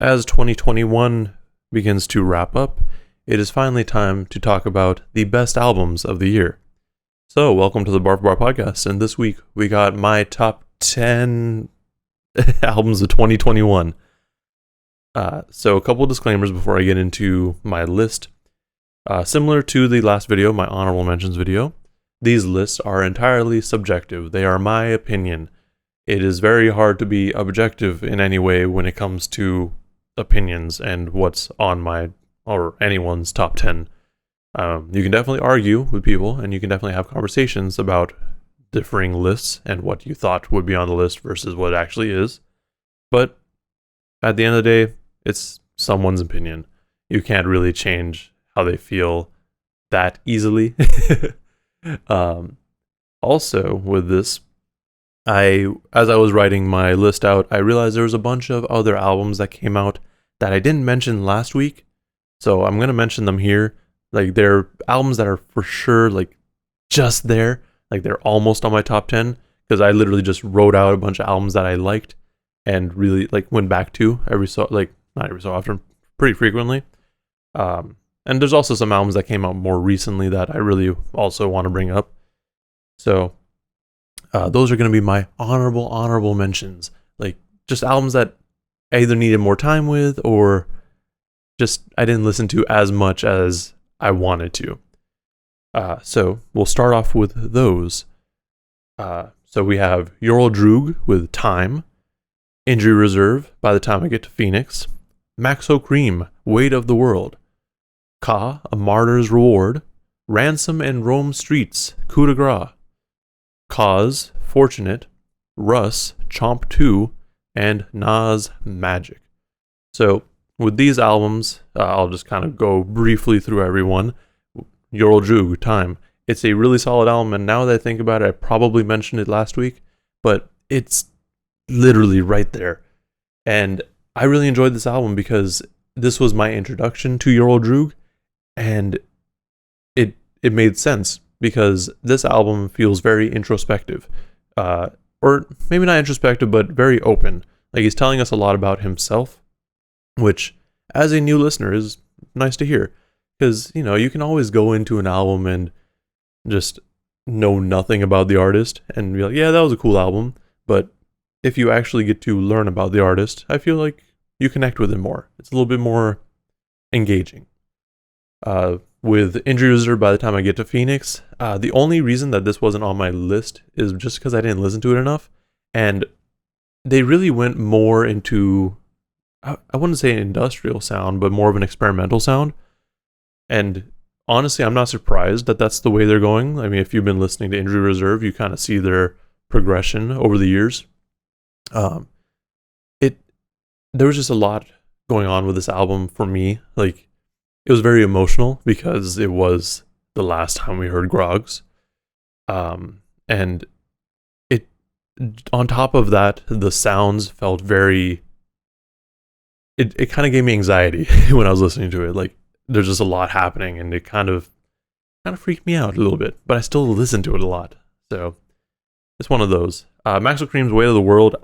As 2021 begins to wrap up, it is finally time to talk about the best albums of the year. So, welcome to the Bar for Bar podcast, and this week we got my top 10 albums of 2021. So, a couple of disclaimers before I get into my list. Similar to the last video, my honorable mentions video, these lists are entirely subjective. They are my opinion. It is very hard to be objective in any way when it comes to opinions and what's on my or anyone's top 10. You can definitely argue with people, and you can definitely have conversations about differing lists and what you thought would be on the list versus what actually is. But at the end of the day, it's someone's opinion. You can't really change how they feel that easily. Also, with this, as I was writing my list out, I realized there was a bunch of other albums that came out that I didn't mention last week. So I'm going to mention them here. Like, they're albums that are for sure, like, just there. Like, they're almost on my top 10. Because I literally just wrote out a bunch of albums that I liked and really, like, went back to not every so often, pretty frequently. And there's also some albums that came out more recently that I really also want to bring up. So those are going to be my honorable mentions. Like, just albums that I either needed more time with or just I didn't listen to as much as I wanted to. So we'll start off with those. So we have Ural Droog with Time, Injury Reserve, By the Time I Get to Phoenix, Maxo Cream, Weight of the World, Ka, A Martyr's Reward, Ransom and Rome Streets, Coup de Grace, Cause, Fortunate, Russ, Chomp 2, and Nas, Magic. So, with these albums, I'll just kind of go briefly through everyone. Ural Droog, Time. It's a really solid album, and now that I think about it, I probably mentioned it last week, but it's literally right there. And I really enjoyed this album because this was my introduction to Ural Droog, and it made sense because this album feels very introspective. Or maybe not introspective, but very open. Like, he's telling us a lot about himself, which, as a new listener, is nice to hear. Because, you can always go into an album and just know nothing about the artist and be like, yeah, that was a cool album. But if you actually get to learn about the artist, I feel like you connect with him more. It's a little bit more engaging. With Injury Reserve, By the Time I Get to Phoenix, the only reason that this wasn't on my list is just because I didn't listen to it enough. And they really went more into, I wouldn't say an industrial sound, but more of an experimental sound. And honestly, I'm not surprised that that's the way they're going. I mean, if you've been listening to Injury Reserve, you kind of see their progression over the years. There was just a lot going on with this album for me. Like, it was very emotional because it was the last time we heard Grogs. And on top of that, the sounds felt very, it kind of gave me anxiety when I was listening to it. Like, there's just a lot happening, and it kind of freaked me out a little bit, but I still listened to it a lot. So it's one of those. Maxo Cream's Weight of the World.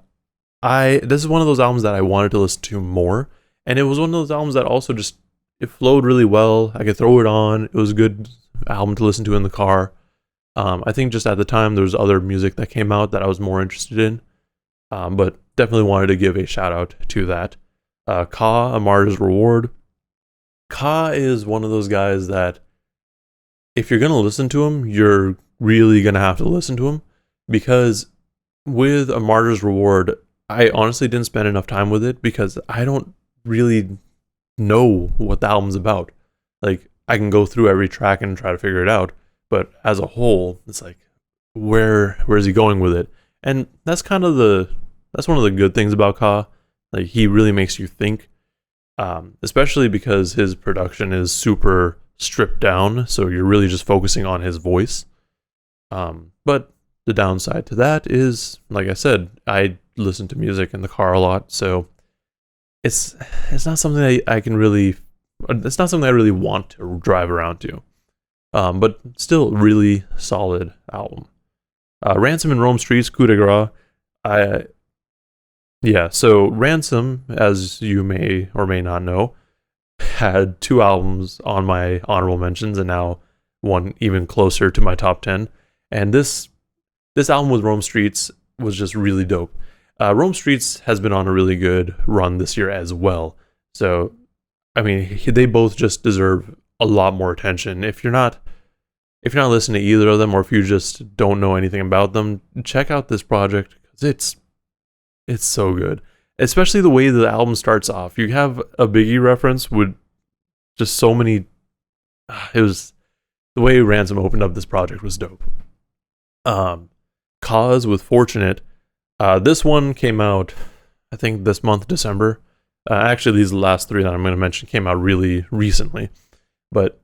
This is one of those albums that I wanted to listen to more, and it was one of those albums that also just, it flowed really well. I could throw it on. It was a good album to listen to in the car. I think just at the time there was other music that came out that I was more interested in, but definitely wanted to give a shout out to that. Ka, A Martyr's Reward. Ka is one of those guys that if you're going to listen to him, you're really going to have to listen to him, because with A Martyr's Reward, I honestly didn't spend enough time with it because I don't really know what the album's about. Like, I can go through every track and try to figure it out, but as a whole, it's like, where is he going with it? And that's one of the good things about Ka. Like, he really makes you think, especially because his production is super stripped down, so you're really just focusing on his voice. But the downside to that is, like I said, I listen to music in the car a lot, so it's not something I can really, it's not something I really want to drive around to. But still, really solid album. Ransom and Rome Streets, Coup de Grace. Yeah, so Ransom, as you may or may not know, had 2 albums on my honorable mentions and now one even closer to my top 10. And this album with Rome Streets was just really dope. Rome Streets has been on a really good run this year as well. So, I mean, they both just deserve a lot more attention. If you're not listening to either of them, or if you just don't know anything about them, check out this project because it's so good. Especially the way the album starts off. You have a Biggie reference with just so many. It was the way Ransom opened up this project was dope. Cause with Fortunate. This one came out, I think, this month, December. Actually, these last 3 that I'm going to mention came out really recently. But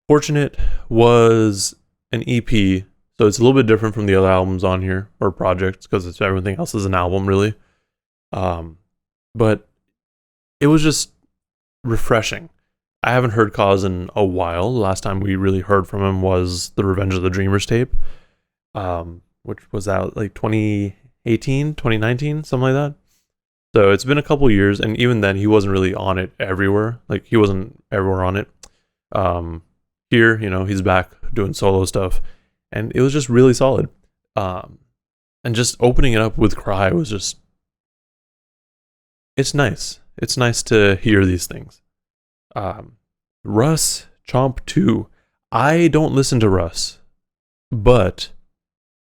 Fortunate was an EP, so it's a little bit different from the other albums on here, or projects, because everything else is an album, really. But it was just refreshing. I haven't heard Cause in a while. The last time we really heard from him was the Revenge of the Dreamers tape, which was out like 2018, 2019, something like that. So it's been a couple years, and even then, he wasn't really on it everywhere. Like, he wasn't everywhere on it. Here, he's back doing solo stuff, and it was just really solid. And just opening it up with Cry was just, it's nice. It's nice to hear these things. Russ Chomp 2. I don't listen to Russ, but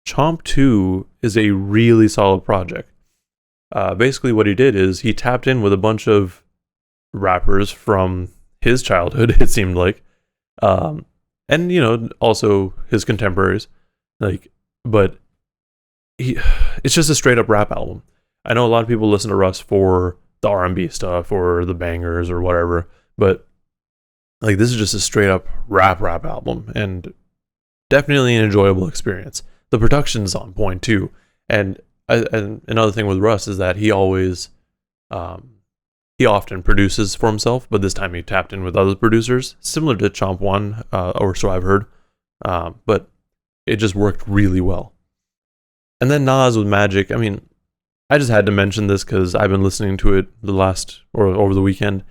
Chomp 2 is a really solid project. Basically what he did is he tapped in with a bunch of rappers from his childhood, it seemed like. And also his contemporaries. But it's just a straight up rap album. I know a lot of people listen to Russ for the R&B stuff or the bangers or whatever, but this is just a straight up rap album, and definitely an enjoyable experience. The production's on point too, and another thing with Russ is that he often produces for himself, but this time he tapped in with other producers, similar to Chomp 1, or so I've heard, but it just worked really well. And then Nas with Magic. I mean, I just had to mention this because I've been listening to it over the weekend.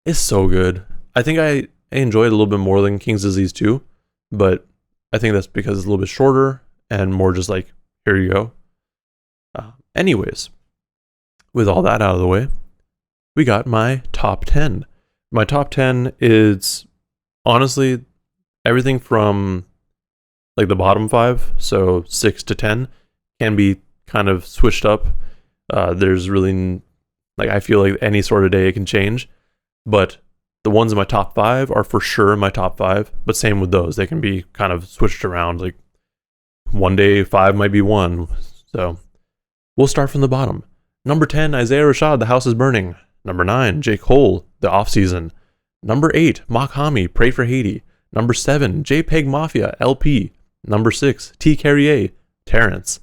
It's so good. I think I enjoyed it a little bit more than King's Disease 2, but I think that's because it's a little bit shorter and more just like, here you go. Anyways, with all that out of the way, we got my top 10. My top 10 is honestly everything from the bottom 5, so 6 to 10, can be kind of switched up. There's really, I feel like any sort of day it can change, but the ones in my top 5 are for sure my top 5, but same with those. They can be kind of switched around. Like, one day 5 might be 1. So we'll start from the bottom. Number 10, Isaiah Rashad, The House is Burning. Number 9, J. Cole, The Off Season. Number 8, Mach-Hommy, Pray for Haiti. Number 7, JPEG Mafia, LP. Number 6, T. Carrier, Terrence.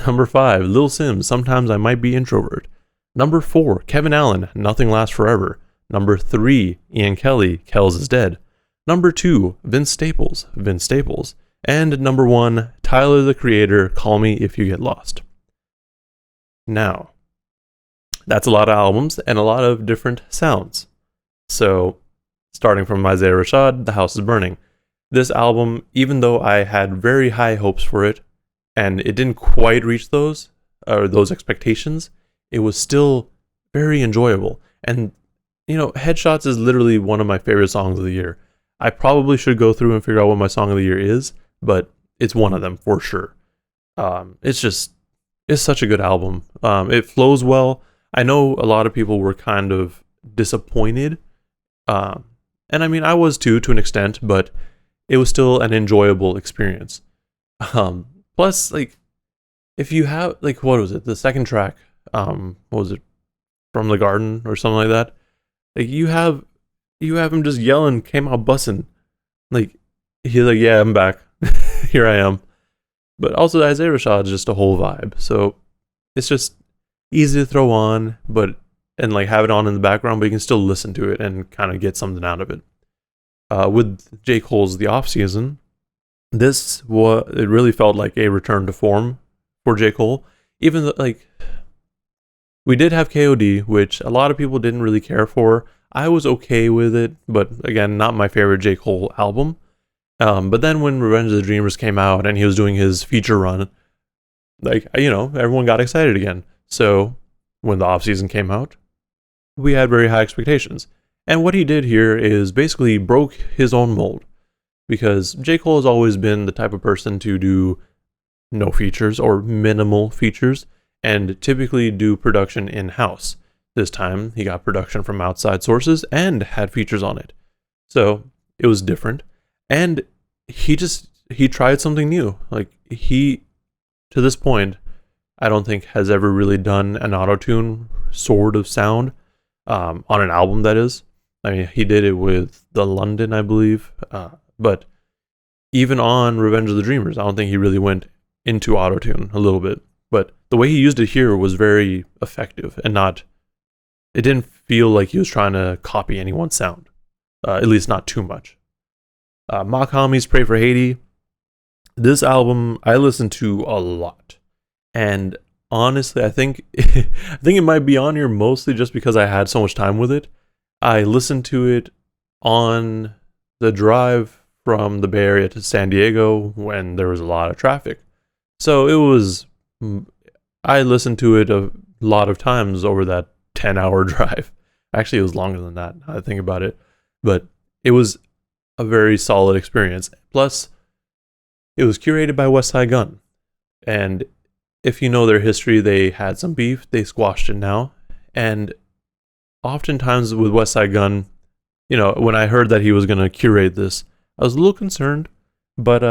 Number 5, Lil Sims, Sometimes I Might Be Introvert. Number 4, Kevin Allen, Nothing Lasts Forever. Number 3, Ian Kelly, Kells is Dead. Number 2, Vince Staples, Vince Staples. And number 1, Tyler the Creator, Call Me If You Get Lost. Now, that's a lot of albums and a lot of different sounds. So, starting from Isaiah Rashad, The House is Burning. This album, even though I had very high hopes for it, and it didn't quite reach those expectations, it was still very enjoyable. And, Headshots is literally one of my favorite songs of the year. I probably should go through and figure out what my song of the year is, but it's one of them for sure. It's such a good album. It flows well. I know a lot of people were kind of disappointed. And I mean, I was too, to an extent, but it was still an enjoyable experience. Plus, if you have, what was it? The second track, what was it? From the Garden or something like that. You have him just yelling, came out bussing. He's like, yeah, I'm back. Here I am. But also, Isaiah Rashad is just a whole vibe. So it's just easy to throw on, and have it on in the background, but you can still listen to it and kind of get something out of it. With J. Cole's The Off Season, it really felt like a return to form for J. Cole. Even though, We did have KOD, which a lot of people didn't really care for. I was okay with it, but again, not my favorite J. Cole album. But then when Revenge of the Dreamers came out and he was doing his feature run, like, everyone got excited again. So when the off season came out, we had very high expectations. And what he did here is basically broke his own mold, because J. Cole has always been the type of person to do no features or minimal features and typically do production in-house. This time he got production from outside sources and had features on it. So it was different. And he tried something new. Like, he, to this point, I don't think has ever really done an auto-tune sort of sound on an album, that is. I mean, he did it with The London, I believe. But even on Revenge of the Dreamers, I don't think he really went into auto-tune a little bit. But the way he used it here was very effective and it didn't feel like he was trying to copy anyone's sound. At least not too much. Mock Homies, Pray for Haiti. This album I listened to a lot. And honestly, I think it might be on here mostly just because I had so much time with it. I listened to it on the drive from the Bay Area to San Diego when there was a lot of traffic. So I listened to it a lot of times over that 10-hour drive. Actually, it was longer than that, now that I think about it. But it was a very solid experience. Plus, it was curated by Westside Gunn. And if you know their history, they had some beef. They squashed it now. And oftentimes with Westside Gunn, when I heard that he was going to curate this, I was a little concerned, but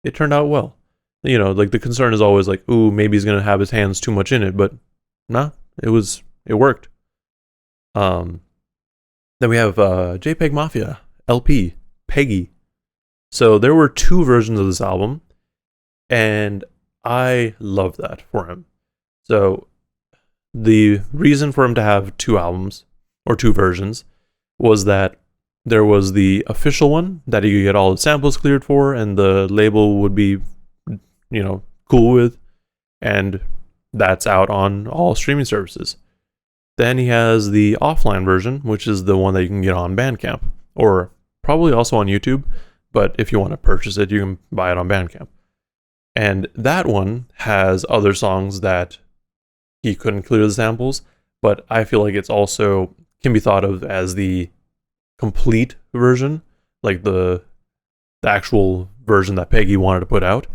it turned out well. Like, the concern is always like, ooh, maybe he's going to have his hands too much in it, but nah, it worked. Then we have JPEG Mafia, LP, Peggy. So there were 2 versions of this album, and I love that for him. So the reason for him to have 2 albums, or 2 versions, was that there was the official one that he could get all the samples cleared for, and the label would be, cool with, and that's out on all streaming services. Then he has the offline version, which is the one that you can get on Bandcamp, or probably also on YouTube, but if you want to purchase it, you can buy it on Bandcamp. And that one has other songs that he couldn't clear the samples, but I feel like it's also can be thought of as the complete version, like the actual version that Peggy wanted to put out.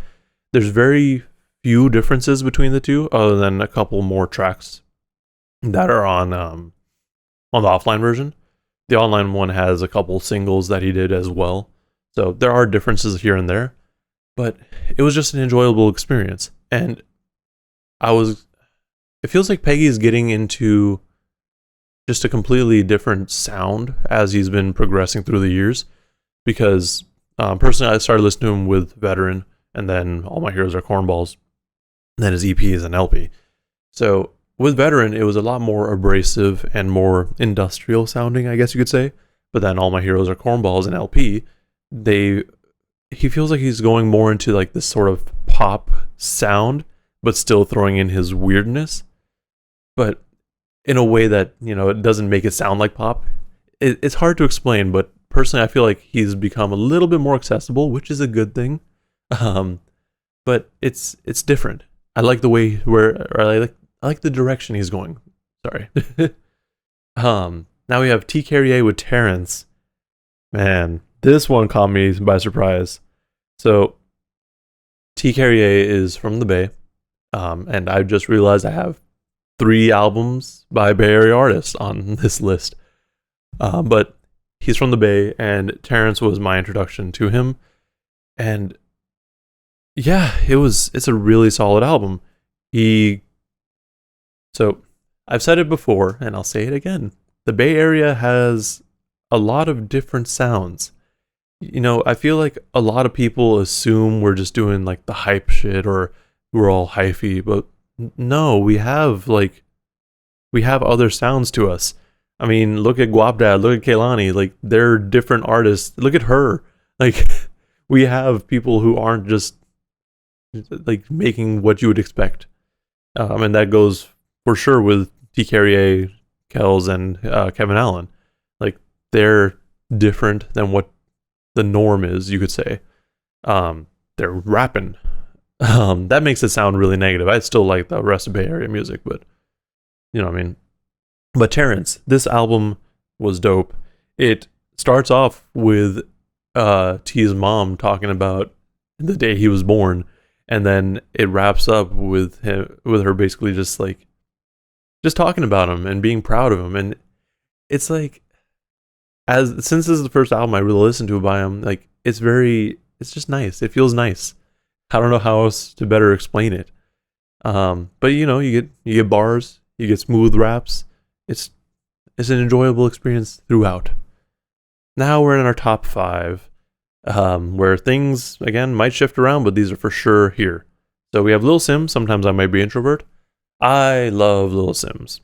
There's very few differences between the two, other than a couple more tracks that are on the offline version. The online one has a couple singles that he did as well, so there are differences here and there, but it was just an enjoyable experience. And it feels like Peggy is getting into just a completely different sound as he's been progressing through the years, because personally I started listening to him with Veteran, and then All My Heroes Are Cornballs, and then his EP is an LP. So with Veteran, it was a lot more abrasive and more industrial sounding, I guess you could say. But then All My Heroes Are Cornballs and LP, he feels like he's going more into like this sort of pop sound, but still throwing in his weirdness, but in a way that, it doesn't make it sound like pop. It's hard to explain, but personally I feel like he's become a little bit more accessible, which is a good thing. But it's different. I like the way I like the direction he's going. Sorry. Now we have T. Carrier with Terrence. Man, this one caught me by surprise. So T. Carrier is from the Bay, and I just realized I have 3 albums by Bay Area artists on this list. But he's from the Bay, and Terrence was my introduction to him. And yeah, it's a really solid album. So I've said it before, and I'll say it again. The Bay Area has a lot of different sounds. I feel like a lot of people assume we're just doing like the hype shit, or we're all hyphy, but no, we have other sounds to us. I mean, look at Guapdad, look at Kehlani, like they're different artists. Look at her. Like, we have people who aren't just like making what you would expect. And that goes for sure with T. Carrier, Kells, and Kevin Allen. Like, they're different than what the norm is, you could say. They're rapping. That makes it sound really negative. I still like the rest of Bay Area music, but you know what I mean. But Terrence, this album was dope. It starts off with T's mom talking about the day he was born, and then it wraps up with her basically just talking about him and being proud of him. And it's like, since this is the first album I really listened to by him, like it's just nice. It feels nice. I don't know how else to better explain it. But you get bars, you get smooth raps. It's an enjoyable experience throughout. Now we're in our top 5, where things again might shift around, but these are for sure here. So we have Lil Sim. Sometimes I might be introvert. I love Lil Sims.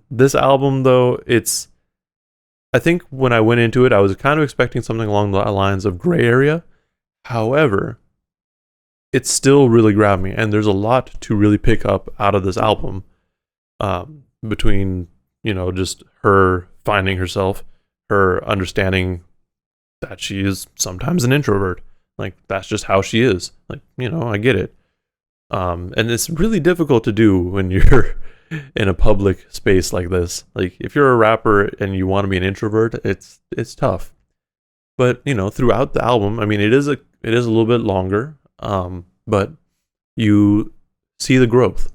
This album though, I think when I went into it, I was kind of expecting something along the lines of Gray Area. However, it still really grabbed me, and there's a lot to really pick up out of this album. Between just her finding herself, her understanding that she is sometimes an introvert, like that's just how she is. Like I get it. And it's really difficult to do when you're in a public space like this. Like if you're a rapper and you want to be an introvert, it's tough. But throughout the album, I mean, it is a little bit longer, but you see the growth,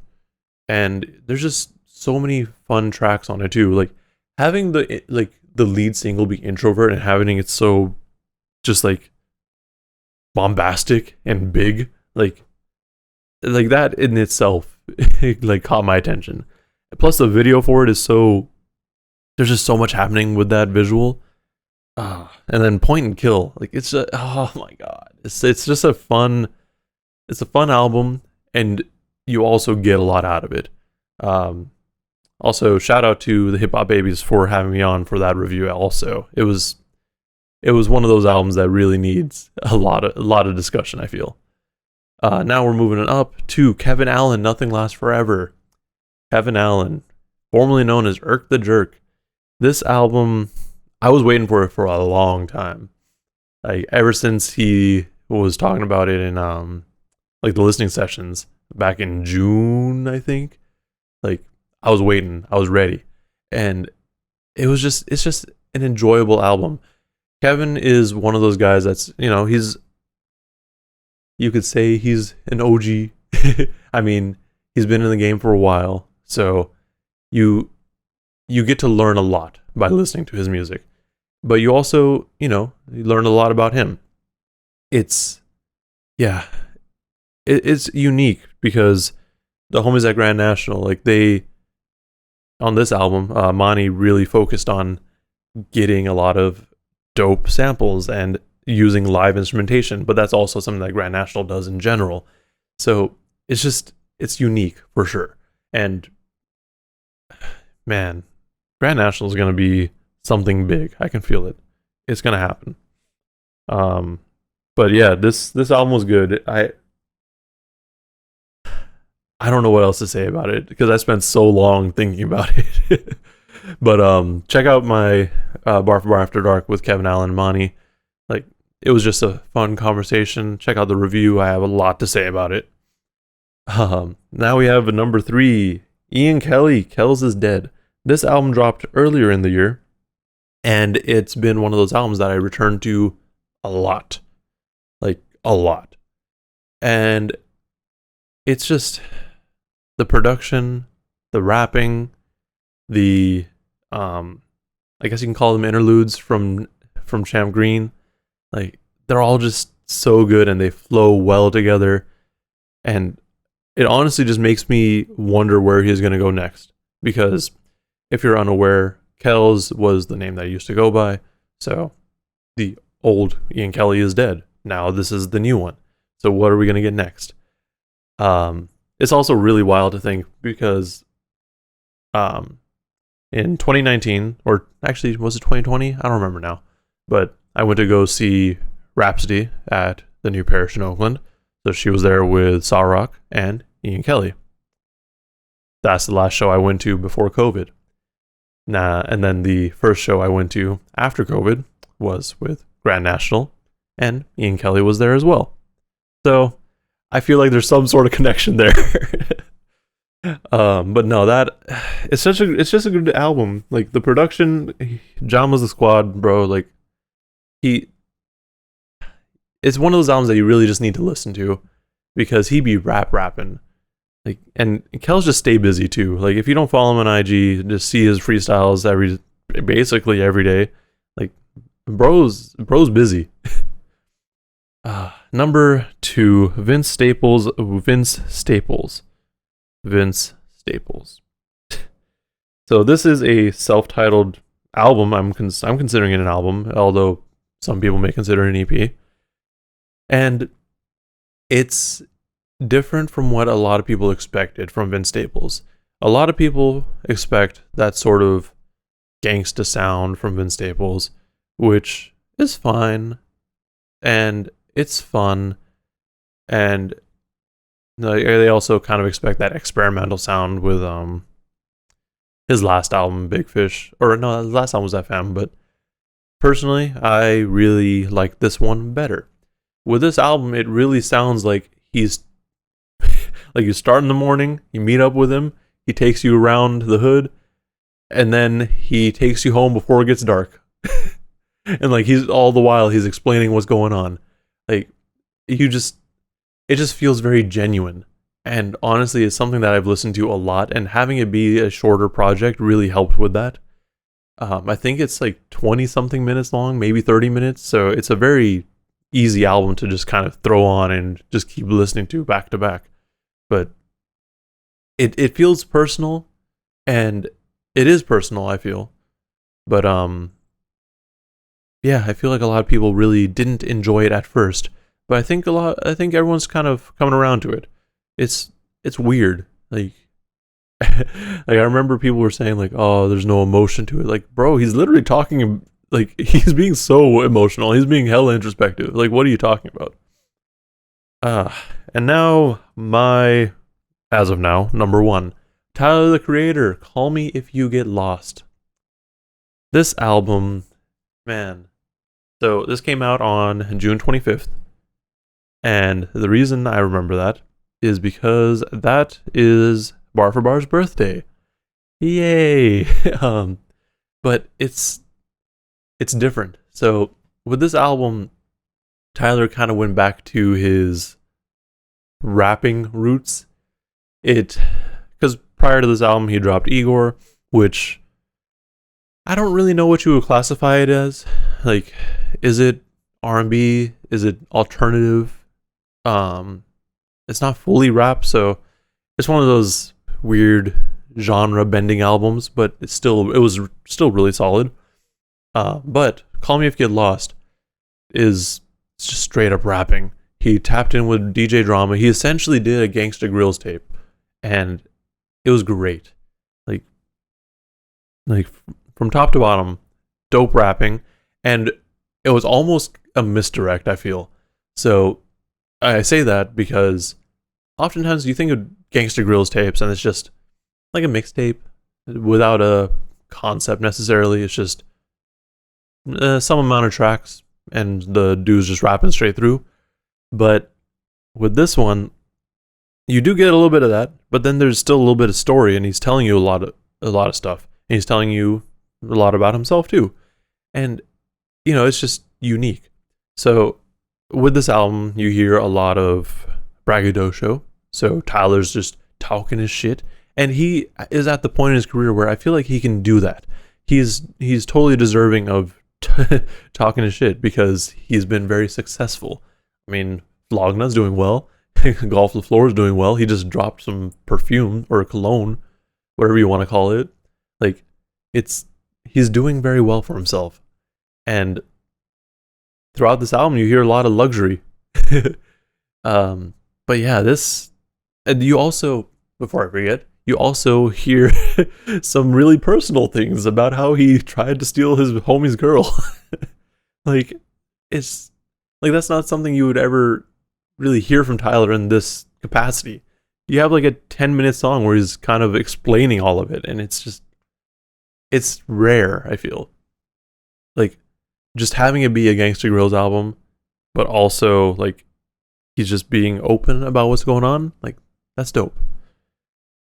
and there's just so many fun tracks on it too. Like having the lead single be Introvert and having it so just like bombastic and big, like that in itself like caught my attention. Plus the video for it is there's just so much happening with that visual. And then Point and Kill, like it's oh my god, it's just a fun album, and you also get a lot out of it. Also shout out to the Hip Hop Babies for having me on for that review. Also, it was one of those albums that really needs a lot of discussion, I feel. Now we're moving up to Kevin Allen, Nothing Lasts Forever. Kevin Allen, formerly known as Irk the Jerk. This album, I was waiting for it for a long time. Like ever since he was talking about it in like the listening sessions back in June, I think. Like I was waiting, I was ready. And it's just an enjoyable album. Kevin is one of those guys that's, you could say he's an OG. I mean, he's been in the game for a while, so you get to learn a lot by listening to his music. But you also, you learn a lot about him. It's unique because the homies at Grand National, like on this album, Monty really focused on getting a lot of dope samples and using live instrumentation, but that's also something that Grand National does in general. So it's unique for sure. And man, Grand National is going to be something big. I can feel it. It's going to happen. But yeah, this album was good. I don't know what else to say about it because I spent so long thinking about it. But check out my Bar for Bar After Dark with Kevin Allen and Monty. Like, it was just a fun conversation. Check out the review. I have a lot to say about it. Now we have a number 3, Ian Kelly, Kells is Dead. This album dropped earlier in the year, and it's been one of those albums that I returned to a lot. Like, a lot. And it's just the production, the rapping, the I guess you can call them interludes from Champ Green. Like, they're all just so good and they flow well together. And it honestly just makes me wonder where he's going to go next. Because if you're unaware, Kells was the name that I used to go by. So the old Ian Kelly is dead. Now this is the new one. So what are we going to get next? It's also really wild to think because in 2019, or actually was it 2020? I don't remember now. But I went to go see Rhapsody at the New Parish in Oakland. So she was there with Saw Rock and Ian Kelly. that's the last show I went to before COVID. And then the first show I went to after COVID was with Grand National, and Ian Kelly was there as well. So I feel like there's some sort of connection there. But no, that it's just a good album. Like the production, John was the squad, bro. Like it's one of those albums that you really just need to listen to because he be rapping. Like, and Kel's just stay busy too. Like if you don't follow him on IG, just see his freestyles basically every day. Like bro's busy. Number 2, Vince Staples. So this is a self-titled album. I'm considering it an album, although some people may consider it an EP. And it's different from what a lot of people expected from Vince Staples. A lot of people expect that sort of gangsta sound from Vince Staples, which is fine, and it's fun, and they also kind of expect that experimental sound with his last album, Big Fish, or no, his last album was FM, but personally, I really like this one better. With this album, it really sounds like he's like you start in the morning, you meet up with him, he takes you around the hood, and then he takes you home before it gets dark. And like he's all the while he's explaining what's going on. Like it just feels very genuine. And honestly, it's something that I've listened to a lot, and having it be a shorter project really helped with that. I think it's like 20 something minutes long, maybe 30 minutes. So it's a very easy album to just kind of throw on and just keep listening to back to back. But it feels personal, and it is personal, I feel. But yeah, I feel like a lot of people really didn't enjoy it at first. But I think everyone's kind of coming around to it. It's weird. Like like I remember people were saying like, "Oh, there's no emotion to it." Like, bro, he's literally talking like he's being so emotional. He's being hella introspective. Like, what are you talking about? And now as of now, number 1, Tyler the Creator, Call Me If You Get Lost. This album, man. So this came out on June 25th. And the reason I remember that is because that is Bar for Bar's birthday. Yay! But it's different. So with this album, Tyler kind of went back to his rapping roots. Because prior to this album, he dropped Igor, which I don't really know what you would classify it as. Like, is it R&B? Is it alternative? It's not fully rap, so it's one of those weird genre bending albums, but it was still really solid. But Call Me If You Get Lost is just straight up rapping. He tapped in with DJ Drama. He essentially did a Gangsta Grillz tape, and it was great. Like from top to bottom, dope rapping, and it was almost a misdirect, I feel. So I say that because oftentimes you think of Gangsta Grillz tapes and it's just like a mixtape without a concept necessarily. It's just some amount of tracks and the dude's just rapping straight through. But with this one, you do get a little bit of that, but then there's still a little bit of story, and he's telling you a lot of stuff. And he's telling you a lot about himself too. And it's just unique. So with this album, you hear a lot of braggadocio. So Tyler's just talking his shit, and he is at the point in his career where I feel like he can do that. He's totally deserving of talking his shit because he's been very successful. I mean, Flogna's doing well. Golf the Floor is doing well. He just dropped some perfume or cologne, whatever you want to call it. Like, he's doing very well for himself. And throughout this album, you hear a lot of luxury. But yeah, and you also, before I forget, you also hear some really personal things about how he tried to steal his homie's girl. Like, it's like that's not something you would ever really hear from Tyler in this capacity. you have like a 10-minute song where he's kind of explaining all of it, and it's rare, I feel. Like, just having it be a Gangsta Grillz album, but also like he's just being open about what's going on, like that's dope.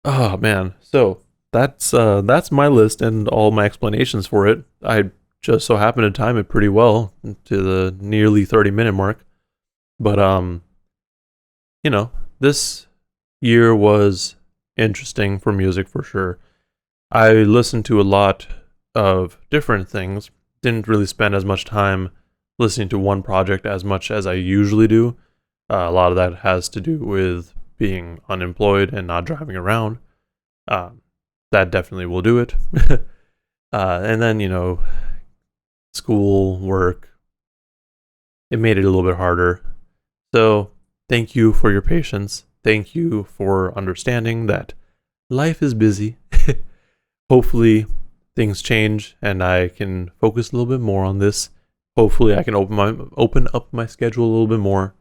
Oh man. So that's my list and all my explanations for it. I just so happened to time it pretty well to the nearly 30-minute mark. But this year was interesting for music for sure. I listened to a lot of different things. Didn't really spend as much time listening to one project as much as I usually do. A lot of that has to do with being unemployed and not driving around. That definitely will do it. And then, school, work, it made it a little bit harder. So thank you for your patience. Thank you for understanding that life is busy. Hopefully things change and I can focus a little bit more on this. Hopefully I can open up my schedule a little bit more,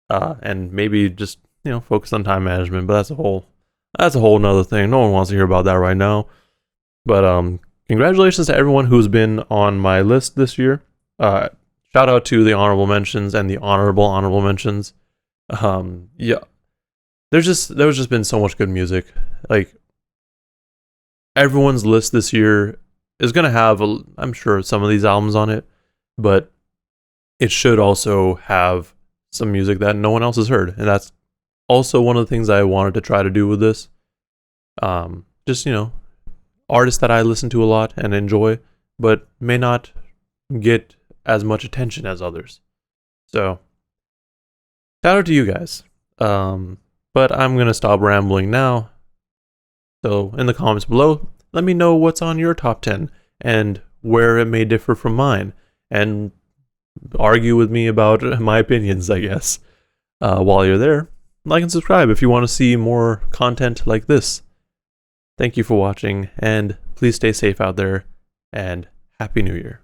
and maybe just focus on time management. But that's a whole nother thing. No one wants to hear about that right now. But congratulations to everyone who's been on my list this year. Shout out to the honorable mentions and the honorable mentions. Yeah, there's just been so much good music. Like, everyone's list this year is gonna have, I'm sure, some of these albums on it, but it should also have some music that no one else has heard, and that's also one of the things I wanted to try to do with this. Just artists that I listen to a lot and enjoy, but may not get as much attention as others. So, shout out to you guys. But I'm gonna stop rambling now. So in the comments below, let me know what's on your top 10 and where it may differ from mine, and argue with me about my opinions, I guess. While you're there, like and subscribe if you want to see more content like this. Thank you for watching, and please stay safe out there, and Happy New Year.